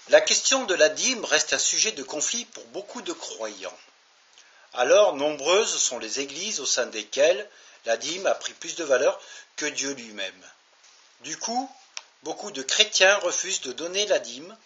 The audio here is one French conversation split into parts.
La question de la dîme reste un sujet de conflit pour beaucoup de croyants. Alors, nombreuses sont les églises au sein desquelles la dîme a pris plus de valeur que Dieu lui-même. Du coup, beaucoup de chrétiens refusent de donner la dîme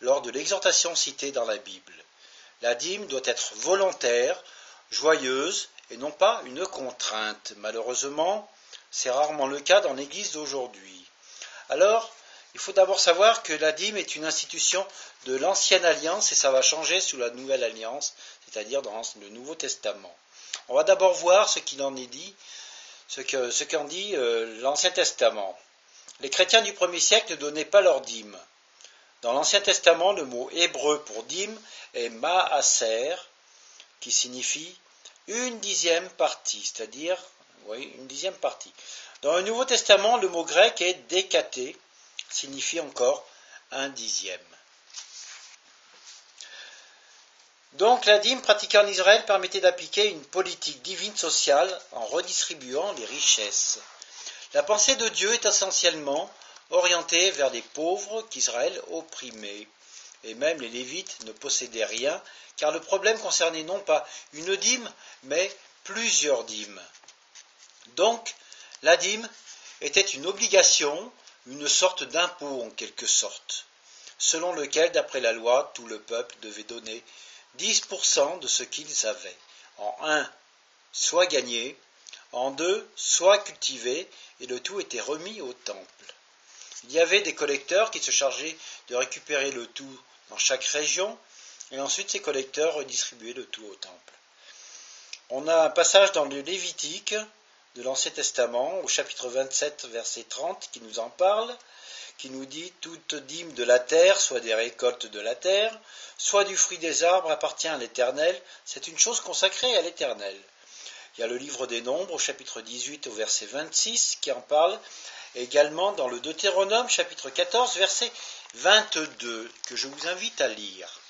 lors de l'exhortation citée dans la Bible. La dîme doit être volontaire, joyeuse et non pas une contrainte. Malheureusement, c'est rarement le cas dans l'Église d'aujourd'hui. Alors, il faut d'abord savoir que la dîme est une institution de l'Ancienne Alliance et ça va changer sous la Nouvelle Alliance, c'est-à-dire dans le Nouveau Testament. On va d'abord voir ce qu'il en est dit, ce qu'en dit l'Ancien Testament. Les chrétiens du premier siècle ne donnaient pas leur dîme. Dans l'Ancien Testament, le mot hébreu pour dîme est maaser, qui signifie une dixième partie, c'est-à-dire, une dixième partie. Dans le Nouveau Testament, le mot grec est décaté, signifie encore un dixième. Donc la dîme pratiquée en Israël permettait d'appliquer une politique divine sociale en redistribuant les richesses. La pensée de Dieu est essentiellement orientée vers les pauvres qu'Israël opprimait. Et même les Lévites ne possédaient rien, car le problème concernait non pas une dîme, mais plusieurs dîmes. Donc, la dîme était une obligation, une sorte d'impôt en quelque sorte, selon lequel, d'après la loi, tout le peuple devait donner 10% de ce qu'ils avaient. En 1, soit gagné, en 2, soit cultivé, et le tout était remis au temple. Il y avait des collecteurs qui se chargeaient de récupérer le tout dans chaque région, et ensuite ces collecteurs redistribuaient le tout au temple. On a un passage dans le Lévitique de l'Ancien Testament, au chapitre 27, verset 30, qui nous en parle, qui nous dit « Toute dîme de la terre, soit des récoltes de la terre, soit du fruit des arbres, appartient à l'Éternel, c'est une chose consacrée à l'Éternel. » Il y a le livre des Nombres, au chapitre 18, au verset 26, qui en parle, et également dans le Deutéronome, chapitre 14, verset 22, que je vous invite à lire.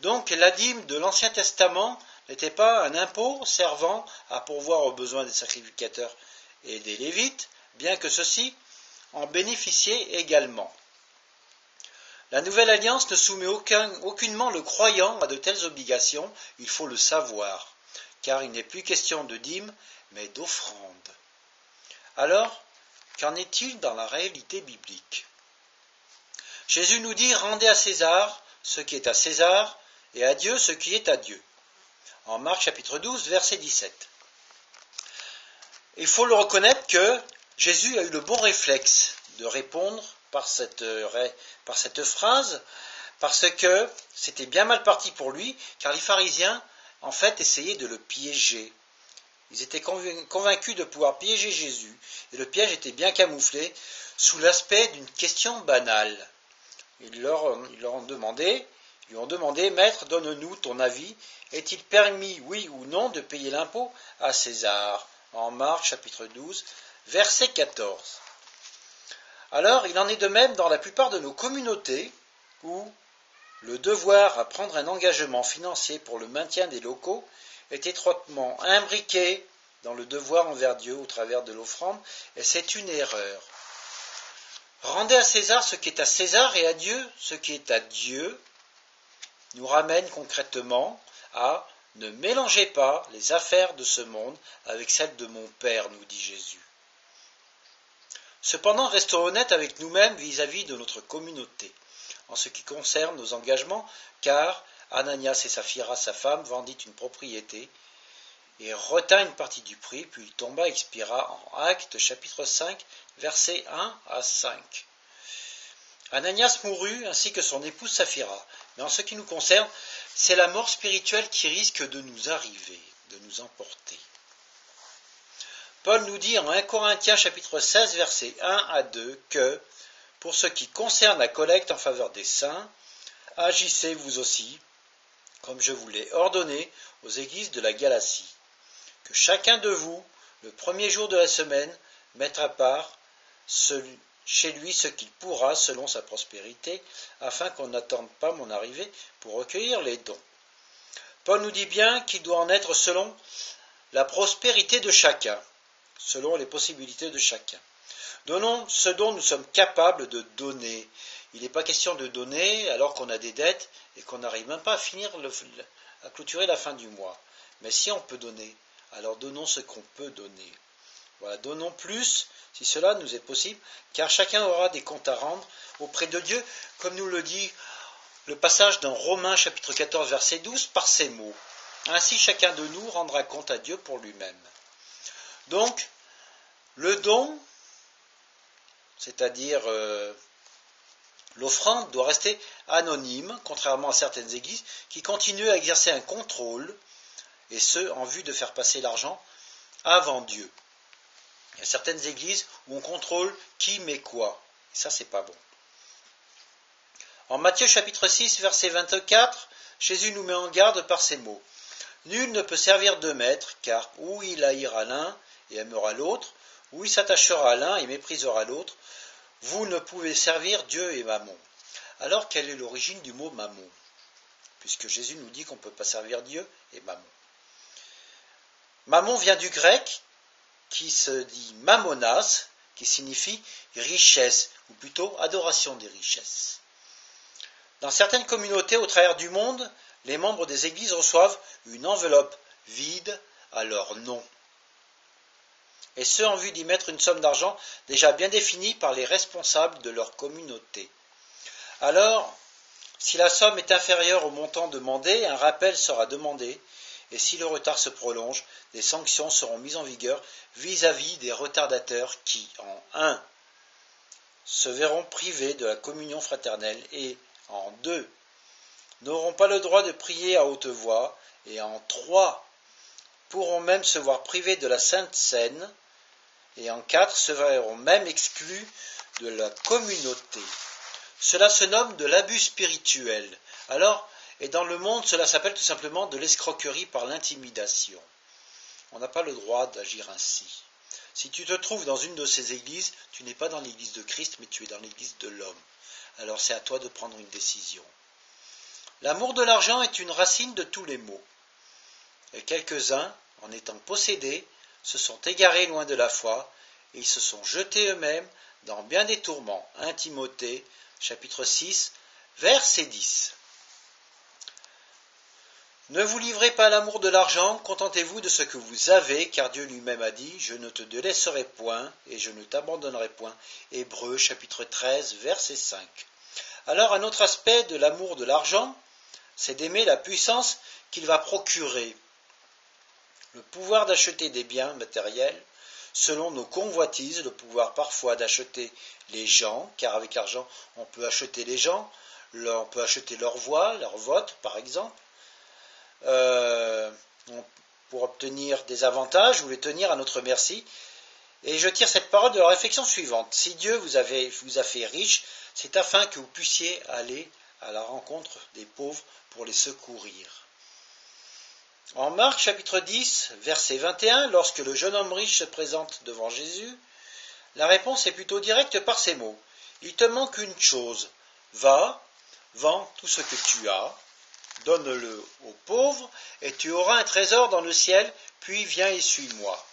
Donc la dîme de l'Ancien Testament n'était pas un impôt servant à pourvoir aux besoins des sacrificateurs et des Lévites, bien que ceux-ci en bénéficiaient également. La Nouvelle Alliance ne soumet aucunement le croyant à de telles obligations, il faut le savoir, car il n'est plus question de dîme, mais d'offrande. Alors, qu'en est-il dans la réalité biblique ? Jésus nous dit « Rendez à César ce qui est à César, et à Dieu ce qui est à Dieu ». En Marc chapitre 12, verset 17. Il faut le reconnaître que Jésus a eu le bon réflexe de répondre par cette phrase, parce que c'était bien mal parti pour lui, car les pharisiens, en fait, essayaient de le piéger. Ils étaient convaincus de pouvoir piéger Jésus, et le piège était bien camouflé sous l'aspect d'une question banale. Ils lui ont demandé, « Maître, donne-nous ton avis, est-il permis, oui ou non, de payer l'impôt à César ?» En Marc, chapitre 12, verset 14. Alors, il en est de même dans la plupart de nos communautés, où le devoir à prendre un engagement financier pour le maintien des locaux est étroitement imbriqué dans le devoir envers Dieu au travers de l'offrande, et c'est une erreur. Rendez à César ce qui est à César et à Dieu ce qui est à Dieu nous ramène concrètement à « ne mélangez pas les affaires de ce monde avec celles de mon Père », nous dit Jésus. Cependant, restons honnêtes avec nous-mêmes vis-à-vis de notre communauté, en ce qui concerne nos engagements, car Ananias et Saphira, sa femme, vendit une propriété et retint une partie du prix, puis il tomba et expira en Actes, chapitre 5, versets 1 à 5. Ananias mourut ainsi que son épouse Saphira, mais en ce qui nous concerne, c'est la mort spirituelle qui risque de nous arriver, de nous emporter. Paul nous dit en 1 Corinthiens chapitre 16 versets 1 à 2 que, pour ce qui concerne la collecte en faveur des saints, agissez vous aussi, comme je vous l'ai ordonné aux églises de la Galatie, que chacun de vous, le premier jour de la semaine, mette à part chez lui ce qu'il pourra selon sa prospérité, afin qu'on n'attende pas mon arrivée pour recueillir les dons. Paul nous dit bien qu'il doit en être selon la prospérité de chacun, selon les possibilités de chacun. Donnons ce dont nous sommes capables de donner. Il n'est pas question de donner alors qu'on a des dettes et qu'on n'arrive même pas à à clôturer la fin du mois. Mais si on peut donner, alors donnons ce qu'on peut donner. Voilà, donnons plus si cela nous est possible, car chacun aura des comptes à rendre auprès de Dieu, comme nous le dit le passage dans Romains chapitre 14 verset 12 par ces mots. Ainsi chacun de nous rendra compte à Dieu pour lui-même. Donc, le don, c'est-à-dire l'offrande, doit rester anonyme, contrairement à certaines églises qui continuent à exercer un contrôle, et ce, en vue de faire passer l'argent avant Dieu. Il y a certaines églises où on contrôle qui met quoi, et ça, c'est pas bon. En Matthieu chapitre 6, verset 24, Jésus nous met en garde par ces mots. Nul ne peut servir deux maîtres, car ou il haïra l'un et aimera l'autre, ou il s'attachera à l'un et méprisera l'autre. Vous ne pouvez servir Dieu et Mammon. Alors, quelle est l'origine du mot Mammon? Puisque Jésus nous dit qu'on ne peut pas servir Dieu et Mammon. Mammon vient du grec, qui se dit mammonas, qui signifie richesse, ou plutôt adoration des richesses. Dans certaines communautés au travers du monde, les membres des églises reçoivent une enveloppe vide à leur nom. Et ce, en vue d'y mettre une somme d'argent déjà bien définie par les responsables de leur communauté. Alors, si la somme est inférieure au montant demandé, un rappel sera demandé, et si le retard se prolonge, des sanctions seront mises en vigueur vis-à-vis des retardateurs qui, en 1, se verront privés de la communion fraternelle et, en 2, n'auront pas le droit de prier à haute voix, et en 3, pourront même se voir privés de la Sainte Seine, et en 4, se verront même exclus de la communauté. Cela se nomme de l'abus spirituel. Alors, et dans le monde, cela s'appelle tout simplement de l'escroquerie par l'intimidation. On n'a pas le droit d'agir ainsi. Si tu te trouves dans une de ces églises, tu n'es pas dans l'église de Christ, mais tu es dans l'église de l'homme. Alors c'est à toi de prendre une décision. L'amour de l'argent est une racine de tous les maux. Et quelques-uns, en étant possédés, se sont égarés loin de la foi, et ils se sont jetés eux-mêmes dans bien des tourments. 1 Timothée, chapitre 6, verset 10. Ne vous livrez pas à l'amour de l'argent, contentez-vous de ce que vous avez, car Dieu lui-même a dit, je ne te délaisserai point, et je ne t'abandonnerai point. Hébreux, chapitre 13, verset 5. Alors, un autre aspect de l'amour de l'argent, c'est d'aimer la puissance qu'il va procurer. Le pouvoir d'acheter des biens matériels, selon nos convoitises, le pouvoir parfois d'acheter les gens, car avec l'argent, on peut acheter les gens, on peut acheter leur voix, leur vote, par exemple, pour obtenir des avantages ou les tenir à notre merci. Et je tire cette parole de la réflexion suivante. Si Dieu vous a fait riche, c'est afin que vous puissiez aller à la rencontre des pauvres pour les secourir. En Marc chapitre 10, verset 21, lorsque le jeune homme riche se présente devant Jésus, la réponse est plutôt directe par ces mots. Il te manque une chose. Va, vends tout ce que tu as, donne-le aux pauvres, et tu auras un trésor dans le ciel, puis viens et suis-moi.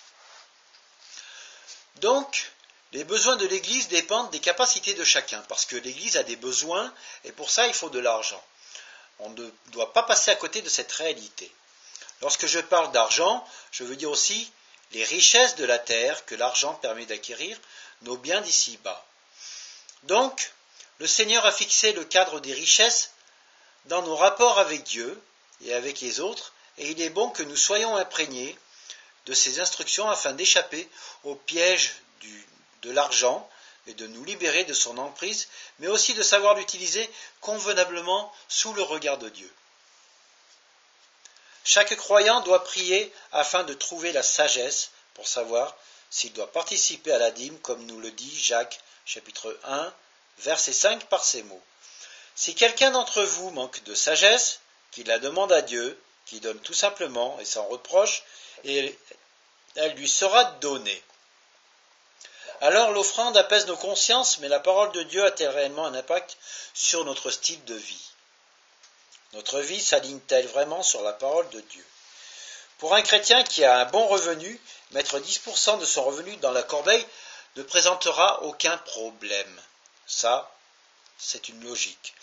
Donc, les besoins de l'Église dépendent des capacités de chacun, parce que l'Église a des besoins, et pour ça il faut de l'argent. On ne doit pas passer à côté de cette réalité. Lorsque je parle d'argent, je veux dire aussi les richesses de la terre que l'argent permet d'acquérir, nos biens d'ici-bas. Donc, le Seigneur a fixé le cadre des richesses dans nos rapports avec Dieu et avec les autres, et il est bon que nous soyons imprégnés de ces instructions afin d'échapper au piège de l'argent et de nous libérer de son emprise, mais aussi de savoir l'utiliser convenablement sous le regard de Dieu. Chaque croyant doit prier afin de trouver la sagesse pour savoir s'il doit participer à la dîme, comme nous le dit Jacques, chapitre 1, verset 5, par ces mots. Si quelqu'un d'entre vous manque de sagesse, qu'il la demande à Dieu, qui donne tout simplement et sans reproche, et elle lui sera donnée. Alors l'offrande apaise nos consciences, mais la parole de Dieu a-t-elle réellement un impact sur notre style de vie? Notre vie s'aligne-t-elle vraiment sur la parole de Dieu? Pour un chrétien qui a un bon revenu, mettre 10% de son revenu dans la corbeille ne présentera aucun problème. Ça, c'est une logique.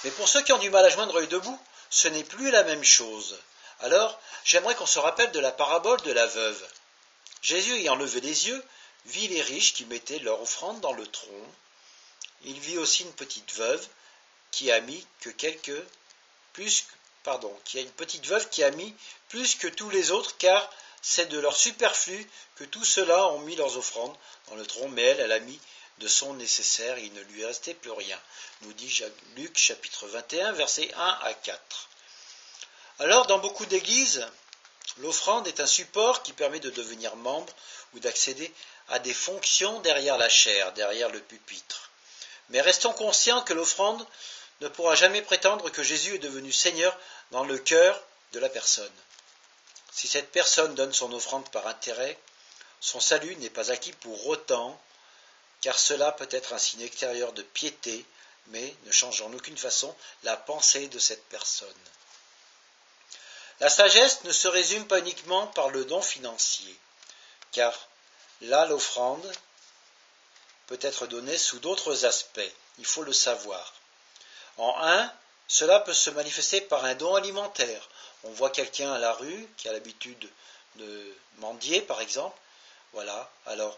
Mais pour ceux qui ont du mal à joindre l'œil debout, ce n'est plus la même chose. Alors, j'aimerais qu'on se rappelle de la parabole de la veuve. Jésus, ayant levé les yeux, vit les riches qui mettaient leur offrande dans le tronc. Il vit aussi une petite veuve qui a mis plus que tous les autres, car c'est de leur superflu que tous ceux-là ont mis leurs offrandes dans le tronc, mais elle a mis de son nécessaire, et il ne lui restait plus rien, nous dit Luc chapitre 21, versets 1 à 4. Alors, dans beaucoup d'églises, l'offrande est un support qui permet de devenir membre ou d'accéder à des fonctions derrière la chaire, derrière le pupitre. Mais restons conscients que l'offrande ne pourra jamais prétendre que Jésus est devenu Seigneur dans le cœur de la personne. Si cette personne donne son offrande par intérêt, son salut n'est pas acquis pour autant, car cela peut être un signe extérieur de piété, mais ne change en aucune façon la pensée de cette personne. La sagesse ne se résume pas uniquement par le don financier, car là l'offrande peut être donnée sous d'autres aspects, il faut le savoir. En un, cela peut se manifester par un don alimentaire. On voit quelqu'un à la rue qui a l'habitude de mendier, par exemple. Voilà, alors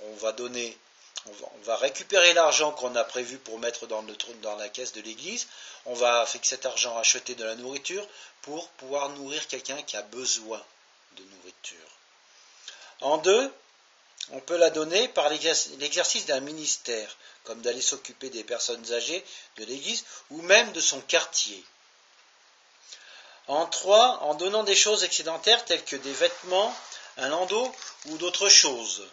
on va récupérer l'argent qu'on a prévu pour mettre dans la caisse de l'église. On va, avec cet argent, acheter de la nourriture pour pouvoir nourrir quelqu'un qui a besoin de nourriture. En deux, on peut la donner par l'exercice d'un ministère, comme d'aller s'occuper des personnes âgées de l'église ou même de son quartier. En trois, en donnant des choses excédentaires telles que des vêtements, un landau ou d'autres choses.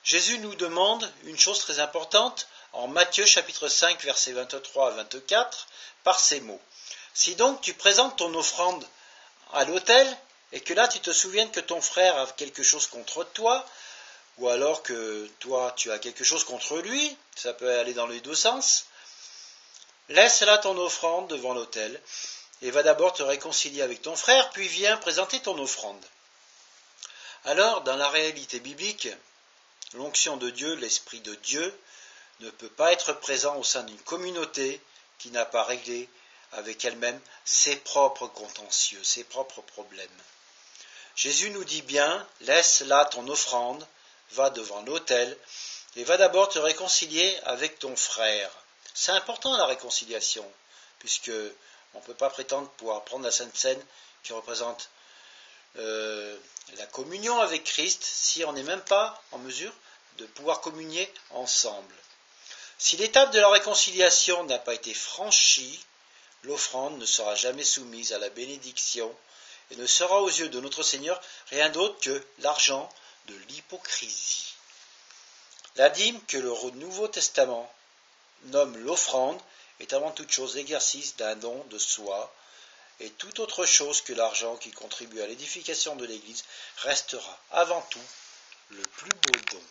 Jésus nous demande une chose très importante en Matthieu chapitre 5 versets 23 à 24 par ces mots. Si donc tu présentes ton offrande à l'autel et que là tu te souviennes que ton frère a quelque chose contre toi, ou alors que toi tu as quelque chose contre lui, ça peut aller dans les deux sens, laisse là ton offrande devant l'autel et va d'abord te réconcilier avec ton frère, puis viens présenter ton offrande. Alors, dans la réalité biblique, l'onction de Dieu, l'Esprit de Dieu, ne peut pas être présent au sein d'une communauté qui n'a pas réglé avec elle-même ses propres contentieux, ses propres problèmes. Jésus nous dit bien, laisse là ton offrande, va devant l'autel et va d'abord te réconcilier avec ton frère. C'est important la réconciliation, puisque on ne peut pas prétendre pouvoir prendre la Sainte Seine qui représente la communion avec Christ si on n'est même pas en mesure de pouvoir communier ensemble. Si l'étape de la réconciliation n'a pas été franchie, l'offrande ne sera jamais soumise à la bénédiction et ne sera aux yeux de notre Seigneur rien d'autre que l'argent de l'hypocrisie. La dîme que le Nouveau Testament nomme l'offrande est avant toute chose l'exercice d'un don de soi, et toute autre chose que l'argent qui contribue à l'édification de l'Église restera avant tout le plus beau don.